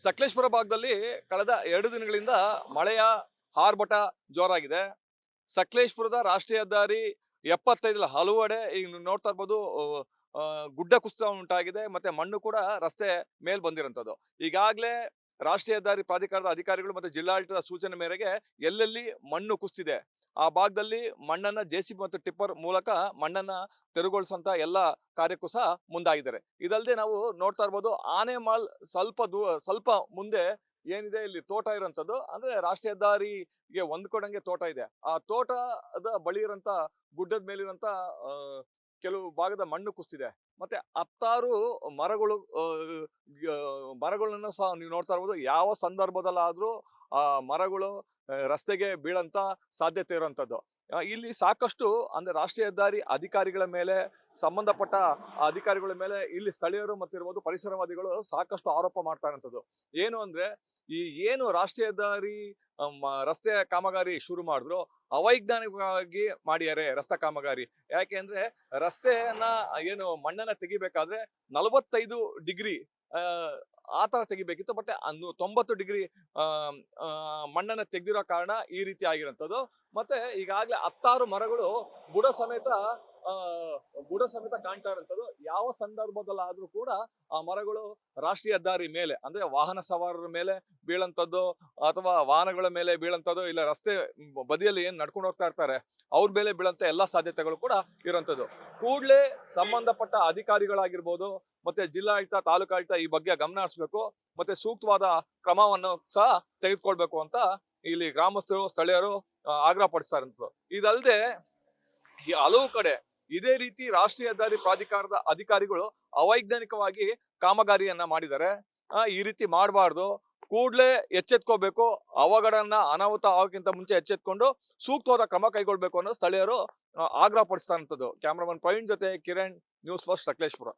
ಸಕಲೇಶಪುರ ಭಾಗದಲ್ಲಿ ಕಳೆದ 2 ದಿನಗಳಿಂದ ಮಳೆಯ ಆರ್ಭಟ ಜೋರಾಗಿದೆ. ಸಕಲೇಶಪುರದ ರಾಷ್ಟ್ರೀಯ ಹೆದ್ದಾರಿ 75 ಹಲವೆಡೆ ಈಗ ನೀವು ನೋಡ್ತಾ ಇರ್ಬೋದು. ಗುಡ್ಡ ಕುಸಿತ ಉಂಟಾಗಿದೆ, ಮತ್ತೆ ಮಣ್ಣು ಕೂಡ ರಸ್ತೆ ಮೇಲ್ ಬಂದಿರುವಂತದ್ದು. ಈಗಾಗಲೇ ರಾಷ್ಟ್ರೀಯ ಹೆದ್ದಾರಿ ಪ್ರಾಧಿಕಾರದ ಅಧಿಕಾರಿಗಳು ಮತ್ತೆ ಜಿಲ್ಲಾಡಳಿತದ ಸೂಚನೆ ಮೇರೆಗೆ ಎಲ್ಲೆಲ್ಲಿ ಮಣ್ಣು ಕುಸಿದಿದೆ ಆ ಭಾಗದಲ್ಲಿ ಮಣ್ಣನ್ನ ಜೆಸಿಬಿ ಮತ್ತು ಟಿಪ್ಪರ್ ಮೂಲಕ ಮಣ್ಣನ್ನ ತೆರವುಗೊಳಿಸುವಂತ ಎಲ್ಲ ಕಾರ್ಯಕ್ಕೂ ಸಹ ಮುಂದಾಗಿದ್ದಾರೆ. ಇದಲ್ಲದೆ ನಾವು ನೋಡ್ತಾ ಇರ್ಬೋದು, ಆನೆಮಾಲ್ ಸ್ವಲ್ಪ ಮುಂದೆ ಏನಿದೆ ಇಲ್ಲಿ ತೋಟ ಇರುವಂತದ್ದು, ಅಂದ್ರೆ ರಾಷ್ಟ್ರೀಯ ಹೆದ್ದಾರಿಗೆ ಹೊಂದ್ಕೊಂಡಂಗೆ ತೋಟ ಇದೆ. ಆ ತೋಟದ ಬಳಿ ಇರುವಂತ ಗುಡ್ಡದ ಮೇಲಿರುವಂತ ಕೆಲವು ಭಾಗದ ಮಣ್ಣು ಕುಸಿದಿದೆ. ಮತ್ತೆ 10 ಮರಗಳು ಮರಗಳನ್ನ ಸಹ ನೀವು ನೋಡ್ತಾ ಇರ್ಬೋದು. ಯಾವ ಸಂದರ್ಭದಲ್ಲಾದ್ರೂ ಆ ಮರಗಳು ರಸ್ತೆಗೆ ಬೀಳಂತ ಸಾಧ್ಯತೆ ಇರುವಂತದ್ದು. ಇಲ್ಲಿ ಸಾಕಷ್ಟು ಅಂದ್ರೆ ರಾಷ್ಟ್ರೀಯ ಹೆದ್ದಾರಿ ಅಧಿಕಾರಿಗಳ ಮೇಲೆ, ಸಂಬಂಧಪಟ್ಟ ಅಧಿಕಾರಿಗಳ ಮೇಲೆ ಇಲ್ಲಿ ಸ್ಥಳೀಯರು ಮತ್ತಿರ್ಬೋದು ಪರಿಸರವಾದಿಗಳು ಸಾಕಷ್ಟು ಆರೋಪ ಮಾಡ್ತಾ ಇರುವಂತದ್ದು. ಏನು ಅಂದ್ರೆ, ಏನು ರಾಷ್ಟ್ರೀಯ ಹೆದ್ದಾರಿ ರಸ್ತೆ ಕಾಮಗಾರಿ ಶುರು ಮಾಡಿದ್ರು, ಅವೈಜ್ಞಾನಿಕವಾಗಿ ಮಾಡಿದ್ದಾರೆ ರಸ್ತೆ ಕಾಮಗಾರಿ. ಯಾಕೆ ಅಂದ್ರೆ, ರಸ್ತೆಯನ್ನ ಏನು ಮಣ್ಣನ್ನ ತೆಗಿಬೇಕಾದ್ರೆ 45 ಡಿಗ್ರಿ ಆ ತರ ತೆಗಿಬೇಕಿತ್ತು. ಬಟ್ 90 ಡಿಗ್ರಿ ಮಣ್ಣನ್ನ ತೆಗ್ದಿರೋ ಕಾರಣ ಈ ರೀತಿ ಆಗಿರೋಂಥದ್ದು. ಮತ್ತೆ ಈಗಾಗಲೇ 10 ಮರಗಳು ಬುಡ ಸಮೇತ ಆ ಬುಡ ಸಮೇತ ಕಾಣ್ತಾ ಇರೋಂಥದ್ದು. ಯಾವ ಸಂದರ್ಭದಲ್ಲಾದ್ರೂ ಕೂಡ ಆ ಮರಗಳು ರಾಷ್ಟ್ರೀಯ ಹೆದ್ದಾರಿ ಮೇಲೆ, ಅಂದ್ರೆ ವಾಹನ ಸವಾರರ ಮೇಲೆ ಬೀಳಂತದ್ದು, ಅಥವಾ ವಾಹನಗಳ ಮೇಲೆ ಬೀಳಂತದ್ದು, ಇಲ್ಲ ರಸ್ತೆ ಬದಿಯಲ್ಲಿ ಏನ್ ನಡ್ಕೊಂಡು ಹೋಗ್ತಾ ಇರ್ತಾರೆ ಅವ್ರ ಮೇಲೆ ಬೀಳಂತ ಎಲ್ಲಾ ಸಾಧ್ಯತೆಗಳು ಕೂಡ ಇರುವಂತದ್ದು. ಕೂಡ್ಲೇ ಸಂಬಂಧಪಟ್ಟ ಅಧಿಕಾರಿಗಳಾಗಿರ್ಬೋದು, ಮತ್ತೆ ಜಿಲ್ಲಾಡಳಿತ, ತಾಲೂಕಾಡಳಿತ ಈ ಬಗ್ಗೆ ಗಮನ ಹರಿಸಬೇಕು, ಮತ್ತೆ ಸೂಕ್ತವಾದ ಕ್ರಮವನ್ನು ಸಹ ತೆಗೆದುಕೊಳ್ಬೇಕು ಅಂತ ಇಲ್ಲಿ ಗ್ರಾಮಸ್ಥರು, ಸ್ಥಳೀಯರು ಆಗ್ರಹ ಪಡಿಸ್ತಾ ಇರುವಂತದ್ದು. ಇದಲ್ಲದೆ ಈ ಹಲವು ಕಡೆ ಇದೇ ರೀತಿ ರಾಷ್ಟ್ರೀಯ ಹೆದ್ದಾರಿ ಪ್ರಾಧಿಕಾರದ ಅಧಿಕಾರಿಗಳು ಅವೈಜ್ಞಾನಿಕವಾಗಿ ಕಾಮಗಾರಿಯನ್ನ ಮಾಡಿದ್ದಾರೆ. ಈ ರೀತಿ ಮಾಡಬಾರ್ದು, ಕೂಡ್ಲೇ ಎಚ್ಚೆತ್ಕೋಬೇಕು. ಅವಘಡನ ಅನಾಹುತ ಆಗೋಕ್ಕಿಂತ ಮುಂಚೆ ಎಚ್ಚೆತ್ಕೊಂಡು ಸೂಕ್ತವಾದ ಕ್ರಮ ಕೈಗೊಳ್ಬೇಕು ಅನ್ನೋ ಸ್ಥಳೀಯರು ಆಗ್ರಹ ಪಡಿಸ್ತಾ ಇರುವಂತದ್ದು. ಕ್ಯಾಮ್ರಾಮನ್ ಪ್ರವೀಣ್ ಜೊತೆ ಕಿರಣ್, ನ್ಯೂಸ್ ಫಸ್ಟ್ ಸಕಲೇಶಪುರ.